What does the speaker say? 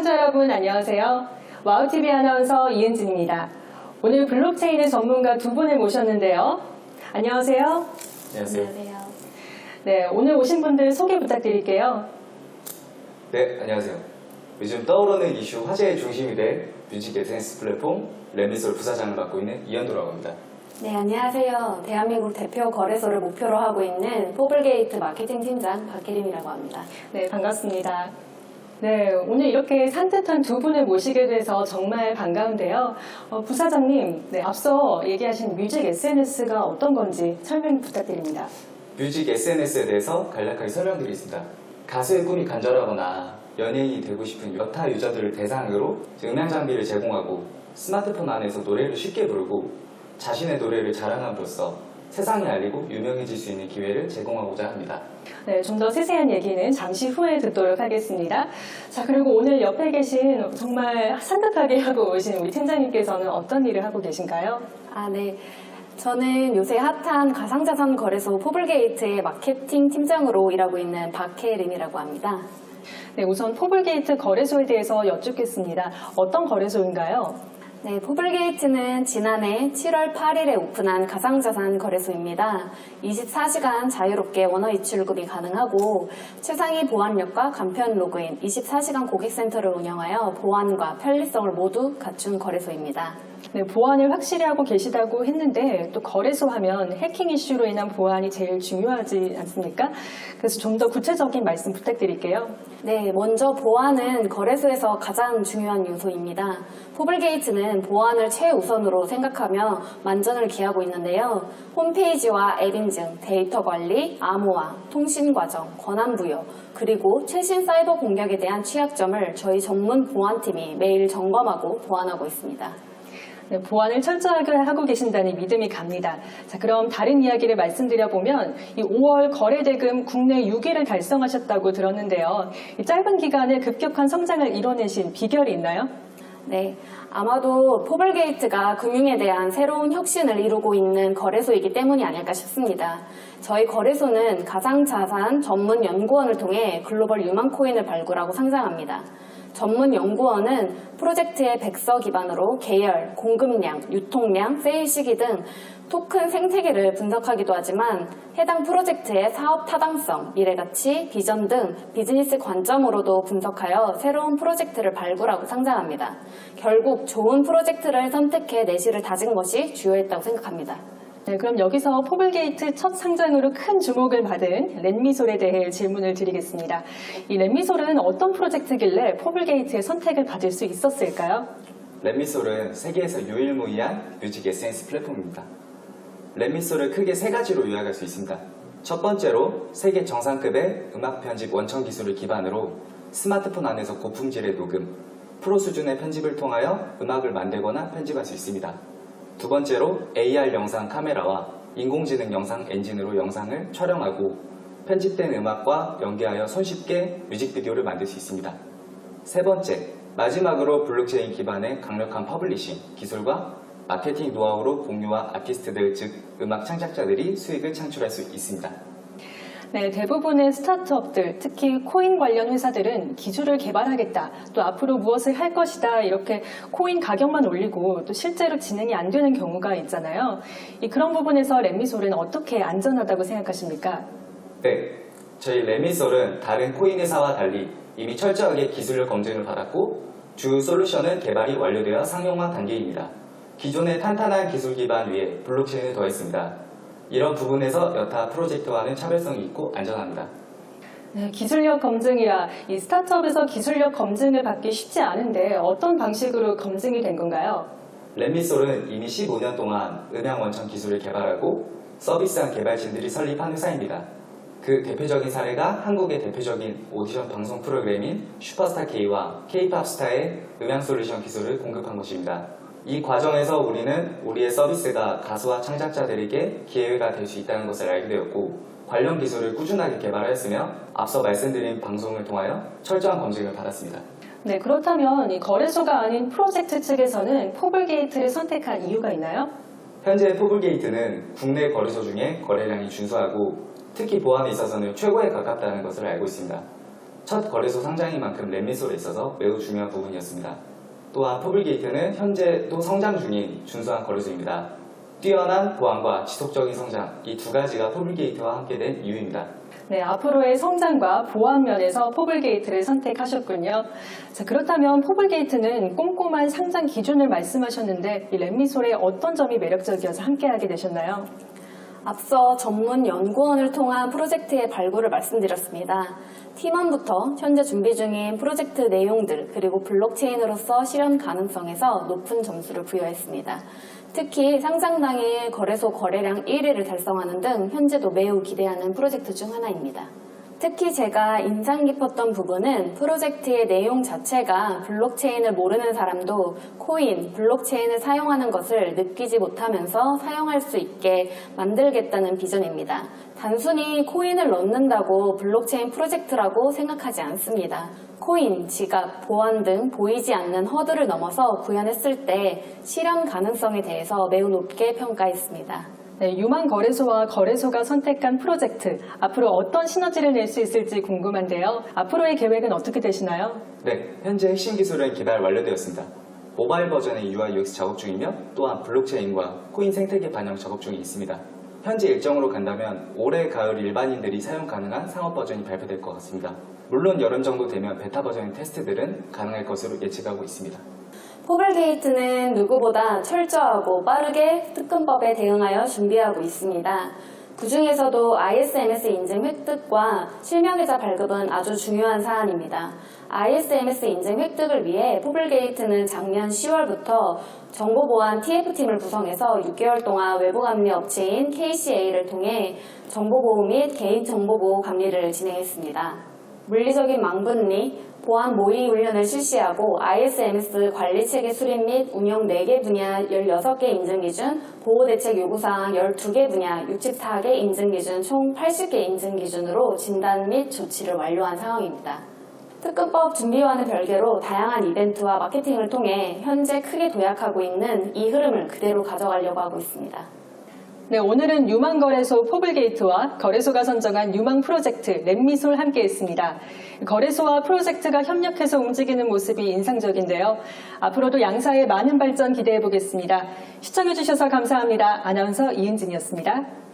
시청자 여러분 안녕하세요. 와우TV 아나운서 이은진입니다. 오늘 블록체인의 전문가 두 분을 모셨는데요. 안녕하세요. 안녕하세요. 네, 오늘 오신 분들 소개 부탁드릴게요. 네, 안녕하세요. 요즘 떠오르는 이슈 화제의 중심이 될 뮤직 SNS 플랫폼 레미솔 부사장을 맡고 있는 이현도라고 합니다. 네, 안녕하세요. 대한민국 대표 거래소를 목표로 하고 있는 포블게이트 마케팅 팀장 박혜림이라고 합니다. 네, 반갑습니다. 네, 오늘 이렇게 산뜻한 두 분을 모시게 돼서 정말 반가운데요. 부사장님, 네, 앞서 얘기하신 뮤직 SNS가 어떤 건지 설명 부탁드립니다. 뮤직 SNS에 대해서 간략하게 설명드리겠습니다. 가수의 꿈이 간절하거나 연예인이 되고 싶은 여타 유저들을 대상으로 음향 장비를 제공하고 스마트폰 안에서 노래를 쉽게 부르고 자신의 노래를 자랑함으로써 세상에 알리고 유명해질 수 있는 기회를 제공하고자 합니다. 네, 좀 더 세세한 얘기는 잠시 후에 듣도록 하겠습니다. 자, 그리고 오늘 옆에 계신 정말 산뜻하게 하고 오신 우리 팀장님께서는 어떤 일을 하고 계신가요? 네. 저는 요새 핫한 가상자산 거래소 포블게이트의 마케팅 팀장으로 일하고 있는 박혜림이라고 합니다. 네, 우선 포블게이트 거래소에 대해서 여쭙겠습니다. 어떤 거래소인가요? 네, 포블게이트는 지난해 7월 8일에 오픈한 가상자산 거래소입니다. 24시간 자유롭게 원화 이출금이 가능하고 최상위 보안력과 간편 로그인, 24시간 고객센터를 운영하여 보안과 편리성을 모두 갖춘 거래소입니다. 네, 보안을 확실히 하고 계시다고 했는데 또 거래소 하면 해킹 이슈로 인한 보안이 제일 중요하지 않습니까? 그래서 좀 더 구체적인 말씀 부탁드릴게요. 네, 먼저 보안은 거래소에서 가장 중요한 요소입니다. 포블게이트는 보안을 최우선으로 생각하며 만전을 기하고 있는데요. 홈페이지와 앱 인증, 데이터 관리, 암호화, 통신 과정, 권한 부여, 그리고 최신 사이버 공격에 대한 취약점을 저희 전문 보안팀이 매일 점검하고 보완하고 있습니다. 네, 보안을 철저하게 하고 계신다니 믿음이 갑니다. 자, 그럼 다른 이야기를 말씀드려보면 이 5월 거래대금 국내 6위를 달성하셨다고 들었는데요. 이 짧은 기간에 급격한 성장을 이뤄내신 비결이 있나요? 네, 아마도 포블게이트가 금융에 대한 새로운 혁신을 이루고 있는 거래소이기 때문이 아닐까 싶습니다. 저희 거래소는 가상자산 전문 연구원을 통해 글로벌 유망 코인을 발굴하고 상장합니다. 전문 연구원은 프로젝트의 백서 기반으로 계열, 공급량, 유통량, 세일 시기 등 토큰 생태계를 분석하기도 하지만 해당 프로젝트의 사업 타당성, 미래가치, 비전 등 비즈니스 관점으로도 분석하여 새로운 프로젝트를 발굴하고 상장합니다. 결국 좋은 프로젝트를 선택해 내실을 다진 것이 주요했다고 생각합니다. 네, 그럼 여기서 포블게이트 첫 상장으로 큰 주목을 받은 렛미솔에 대해 질문을 드리겠습니다. 이 렛미솔은 어떤 프로젝트길래 포블게이트의 선택을 받을 수 있었을까요? 렛미솔은 세계에서 유일무이한 뮤직 SNS 플랫폼입니다. 렛미솔을 크게 세 가지로 요약할 수 있습니다. 첫 번째로 세계 정상급의 음악 편집 원천 기술을 기반으로 스마트폰 안에서 고품질의 녹음, 프로 수준의 편집을 통하여 음악을 만들거나 편집할 수 있습니다. 두 번째로 AR 영상 카메라와 인공지능 영상 엔진으로 영상을 촬영하고 편집된 음악과 연계하여 손쉽게 뮤직비디오를 만들 수 있습니다. 세 번째, 마지막으로 블록체인 기반의 강력한 퍼블리싱 기술과 마케팅 노하우로 공유와 아티스트들, 즉 음악 창작자들이 수익을 창출할 수 있습니다. 네, 대부분의 스타트업들, 특히 코인 관련 회사들은 기술을 개발하겠다, 또 앞으로 무엇을 할 것이다 이렇게 코인 가격만 올리고 또 실제로 진행이 안 되는 경우가 있잖아요. 그런 부분에서 렛미솔은 어떻게 안전하다고 생각하십니까? 네, 저희 렛미솔은 다른 코인 회사와 달리 이미 철저하게 기술력 검증을 받았고 주 솔루션은 개발이 완료되어 상용화 단계입니다. 기존의 탄탄한 기술 기반 위에 블록체인을 더했습니다. 이런 부분에서 여타 프로젝트와는 차별성이 있고 안전합니다. 네, 기술력 검증이라 이 스타트업에서 기술력 검증을 받기 쉽지 않은데 어떤 방식으로 검증이 된 건가요? 렛미솔은 이미 15년 동안 음향 원천 기술을 개발하고 서비스한 개발진들이 설립한 회사입니다. 그 대표적인 사례가 한국의 대표적인 오디션 방송 프로그램인 슈퍼스타 K와 K-팝 스타의 음향 솔루션 기술을 공급한 것입니다. 이 과정에서 우리는 우리의 서비스가 가수와 창작자들에게 기회가 될 수 있다는 것을 알게 되었고 관련 기술을 꾸준하게 개발하였으며 앞서 말씀드린 방송을 통하여 철저한 검증을 받았습니다. 네, 그렇다면 이 거래소가 아닌 프로젝트 측에서는 포블게이트를 선택한 이유가 있나요? 현재 포블게이트는 국내 거래소 중에 거래량이 준수하고 특히 보안에 있어서는 최고에 가깝다는 것을 알고 있습니다. 첫 거래소 상장인 만큼 렛미솔에 있어서 매우 중요한 부분이었습니다. 또한 포블게이트는 현재도 성장 중인 준수한 거래소입니다. 뛰어난 보안과 지속적인 성장, 이 두 가지가 포블게이트와 함께 된 이유입니다. 네, 앞으로의 성장과 보안 면에서 포블게이트를 선택하셨군요. 자, 그렇다면 포블게이트는 꼼꼼한 상장 기준을 말씀하셨는데 이 렛미솔의 어떤 점이 매력적이어서 함께하게 되셨나요? 앞서 전문 연구원을 통한 프로젝트의 발굴을 말씀드렸습니다. 팀원부터 현재 준비 중인 프로젝트 내용들 그리고 블록체인으로서 실현 가능성에서 높은 점수를 부여했습니다. 특히 상장 당일 거래소 거래량 1위를 달성하는 등 현재도 매우 기대하는 프로젝트 중 하나입니다. 특히 제가 인상 깊었던 부분은 프로젝트의 내용 자체가 블록체인을 모르는 사람도 코인, 블록체인을 사용하는 것을 느끼지 못하면서 사용할 수 있게 만들겠다는 비전입니다. 단순히 코인을 넣는다고 블록체인 프로젝트라고 생각하지 않습니다. 코인, 지갑, 보안 등 보이지 않는 허들을 넘어서 구현했을 때 실현 가능성에 대해서 매우 높게 평가했습니다. 네, 유망 거래소와 거래소가 선택한 프로젝트, 앞으로 어떤 시너지를 낼 수 있을지 궁금한데요. 앞으로의 계획은 어떻게 되시나요? 네, 현재 핵심 기술은 개발 완료되었습니다. 모바일 버전의 UI UX 작업 중이며 또한 블록체인과 코인 생태계 반영 작업 중에 있습니다. 현재 일정으로 간다면 올해 가을 일반인들이 사용 가능한 상업 버전이 발표될 것 같습니다. 물론 여름 정도 되면 베타 버전의 테스트들은 가능할 것으로 예측하고 있습니다. 포블게이트는 누구보다 철저하고 빠르게 특근법에 대응하여 준비하고 있습니다. 그 중에서도 ISMS 인증 획득과 실명계좌 발급은 아주 중요한 사안입니다. ISMS 인증 획득을 위해 포블게이트는 작년 10월부터 정보보안 TF팀을 구성해서 6개월 동안 외부감리 업체인 KCA를 통해 정보보호 및 개인정보보호 감리를 진행했습니다. 물리적인 망분리, 보안 모의 훈련을 실시하고 ISMS 관리체계 수립 및 운영 4개 분야 16개 인증기준, 보호대책 요구사항 12개 분야 64개 인증기준 총 80개 인증기준으로 진단 및 조치를 완료한 상황입니다. 특근법 준비와는 별개로 다양한 이벤트와 마케팅을 통해 현재 크게 도약하고 있는 이 흐름을 그대로 가져가려고 하고 있습니다. 네, 오늘은 유망 거래소 포블게이트와 거래소가 선정한 유망 프로젝트 렛미솔 함께했습니다. 거래소와 프로젝트가 협력해서 움직이는 모습이 인상적인데요. 앞으로도 양사의 많은 발전 기대해 보겠습니다. 시청해 주셔서 감사합니다. 아나운서 이은진이었습니다.